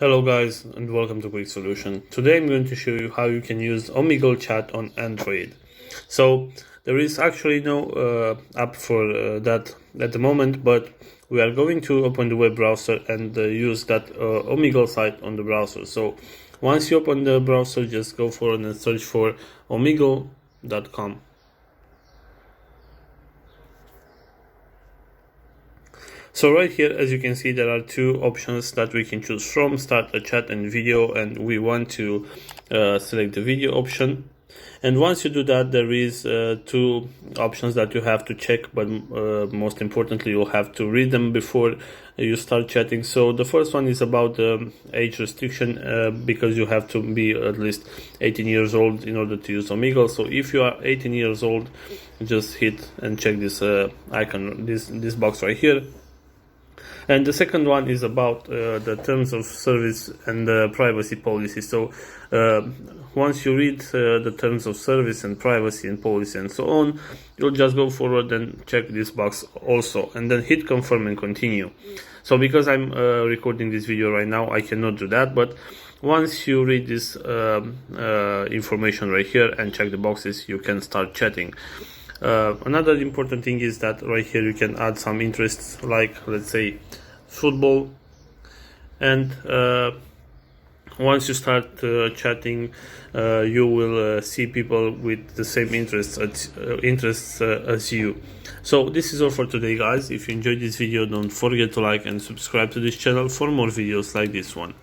Hello guys and welcome to Quick Solution. Today I'm going to show you how you can use Omegle chat on Android. So there is actually no app for that at the moment, but we are going to open the web browser and use that Omegle site on the browser. So once you open the browser, just go forward and search for omegle.com. So right here, as you can see, there are two options that we can choose from: start a chat and video, and we want to select the video option. And once you do that, there is two options that you have to check, but most importantly, you'll have to read them before you start chatting. So the first one is about the age restriction, because you have to be at least 18 years old in order to use Omegle. So if you are 18 years old, just hit and check this icon, this box right here. And the second one is about the terms of service and the privacy policy. So once you read the terms of service and privacy and policy and so on, you'll just go forward and check this box also, and then hit confirm and continue. So because I'm recording this video right now, I cannot do that, but once you read this information right here and check the boxes, you can start chatting. Another important thing is that right here you can add some interests, like let's say football, and once you start chatting, you will see people with the same interests as you. So this is all for today, guys. If you enjoyed this video, don't forget to like and subscribe to this channel for more videos like this one.